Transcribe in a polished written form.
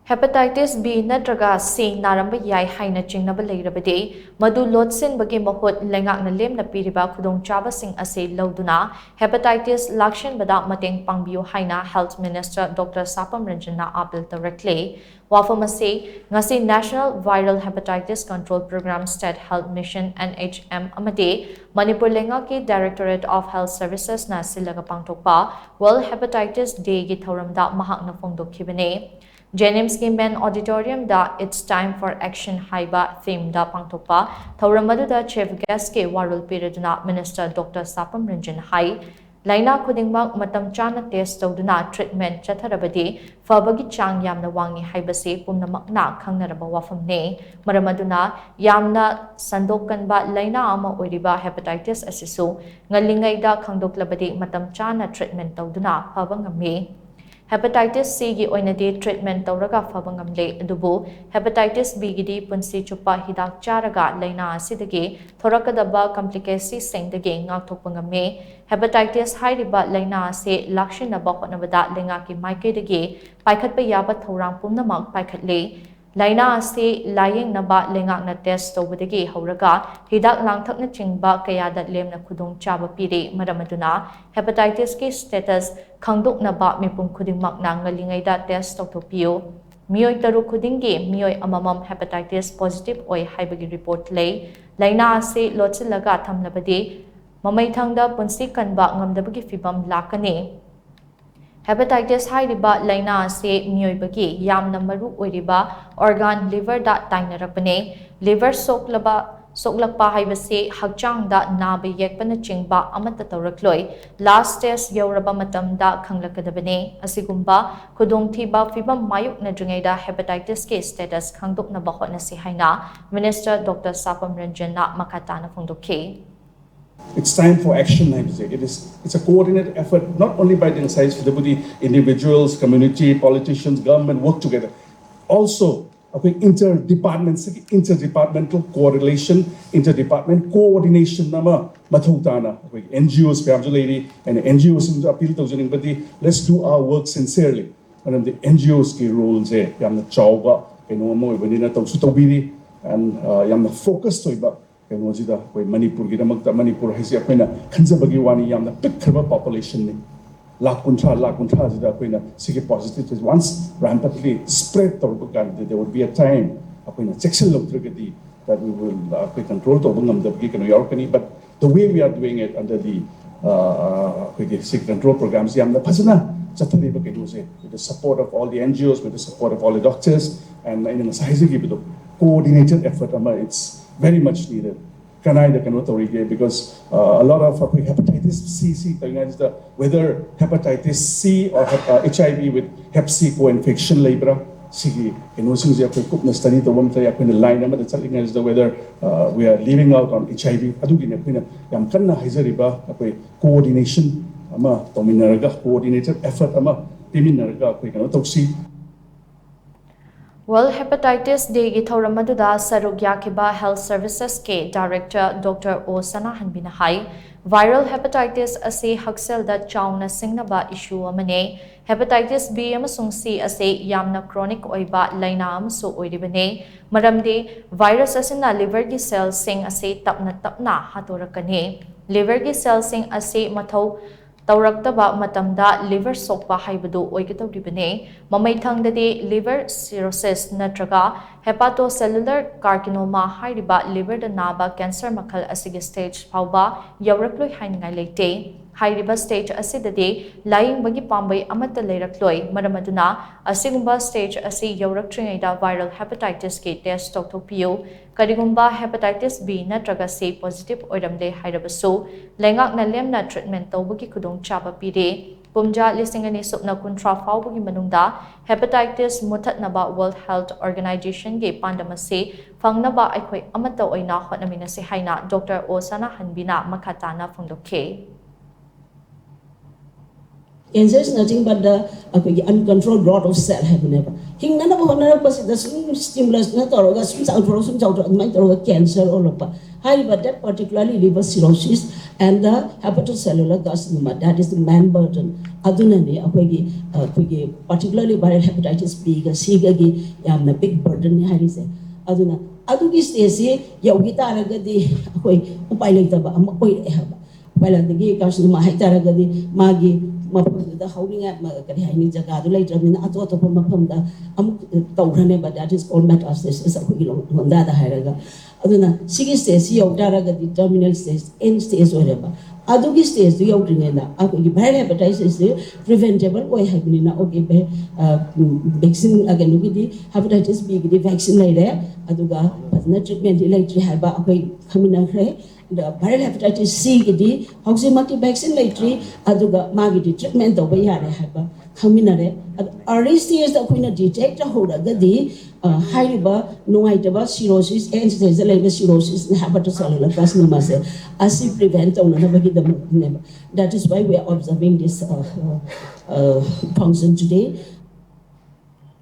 Hepatitis B natraga C naramba yai haina chingnaba leirabadi madu lotsin bagi mahut lengakna lemna piriba khudongchaba sing ase lauduna hepatitis lakshan bada mateng pangbiu haina Health Minister Dr. Sapam Ranjana appeal tawrakle wafamase ngasi National Viral Hepatitis Control Program State Health Mission NHM amade Manipur lengaki Directorate of Health Services na silaga pangthokpa World Hepatitis Day gi thoramda mahakna phongdokhibane Jennings Main Auditorium da It's Time for Action Haiba theme da pangthokpa thauramadu da chief guest ke warul piraduna Minister Dr. Sapam Ranjan Hai Laina khudingmak matam chana test tawduna treatment chatharabadi fabagi chang yamna wangi haibase pumnamakna khangnaraba wafamne maramaduna yamna sandokkanba laina ama oiriba hepatitis asisu ngalingai da khangdoklabadi matam chana treatment tawduna fabangame Hepatitis C gi oinadi treatment tawraga fabangamle adubu hepatitis B gi di punsi chupa hidak charaga laina asidagi thorakadaba complications singdagi ngakthokpangame hepatitis hairiba laina ase lakshinaba hotnabada lenga ki maikedagi paikhatpa yaba thorang pumnamak paikhatle Laina ase laying naba lengakna test tawbadagi hauraga hidak langthakna chingba kayada lemna khudong chaba pire maramaduna hepatitis ki status khangdoknaba mipum khudingmakna ngalingaida test tawthopiyo mioi taru khudingi mioi amamam hepatitis positive oi haibagi report lei laina ase lotsilaga thamnabadi mamaithangda punsi kanba ngamdabagi fibam lakane Hepatitis hairiba laina ase mioibagi yamna maru oiriba organ liver da tainarakpane liver soklakpa haibase hakchang da nabe yekpana chingba amata tawrakloi last test yauraba matamda khanglakadabane asigumba khudongthiba fibam mayuk nadringai da hepatitis ke status khangdokna bahotna se haina Minister Dr. Sapam Ranjan na makatana phongdokhe It's time for action, I would say. It's a coordinated effort, not only by the individuals, community, politicians, government work together. Also, interdepartmental correlation, interdepartment coordination. NGOs, and NGOs appeal to let's do our work sincerely. And the NGOs roles and focus to Kanwajida, Manipur, Manipur has a Kanzabagi wani yam the big population. Lakuntra, Siki positive once rampantly spread there would be a time section that we will control the New York, but the way we are doing it under the sick control programs, yam the Pasana, with the support of all the NGOs, with the support of all the doctors, and in a coordinated effort, it's very much needed. Because a lot of hepatitis C, whether hepatitis C or HIV with Hep C co-infection labor, study the line whether we are leaving out on HIV. Coordination, coordinated effort, World Hepatitis Day gi thoramadu saruk yakiba Health Services ke Director Dr. O Sanahan Binahai viral hepatitis ase haksel da chauna singnaba issue amane hepatitis B amasung C ase yamna chronic oiba laina amso oiribane maramde virus asina liver gi cell sing ase tapna hatorakane liver gi cell sing ase mathau Tawraktaba matamda liver sokpa haibadu oigatawribane mamaithangdadi liver cirrhosis natraga hepatocellular carcinoma hairiba liver da naba cancer makhal asigi stage phauba yawrakloi haingai leite hairiba stage asidade lying bagi pambai amata leirakloi maramaduna asigumba stage asi yawraktringaida viral hepatitis ke test tokthokpiu Karigumba hepatitis B natraga C positive oiramde hairabasu lengak na lemna treatment tawbagi kudong chaba pire pumja lisingani sukna kuntra fawbagi manungda hepatitis muthatnaba World Health Organization ge pandamase fangnaba aikhoi amata oina hotnamina se haina Dr. Osana Hanbina makatana phongdokhe Cancer is nothing but the uncontrolled growth of cell happening. King nana ko na pa the stimulus na toroga sum cancer all of. High but that particularly liver cirrhosis and the hepatocellular carcinoma, that is the man burden. Adunani akoigi particularly viral hepatitis B ga C ga gi yamna big burden ni harise. Aduna adugi stage yogi taragadi akoi upai leitaba am oi haba. While the carcinoma haitaragadi magi the holding at Makani Jaga, later in Atotopum Mapunda, but that is called metastasis on that Haraga. Aduna, Sigi says, Yo Daraga, the terminal stage, end stage, whatever. Adugi stage, the Yodrinella, viral hepatitis is preventable, or happening okay, vaccine again, hepatitis B, the vaccine later, Aduga, but not treatment, electric haba, okay, coming the viral hepatitis C gidi hoximati vaccine laitri aduga magidi treatment do ba yare haba khaminare early stage da kuina detect hoda gadi haiba nuaitaba cirrhosis and stage level cirrhosis hepatocellular carcinoma se asi prevent on na bagi da that is why we are observing this function today.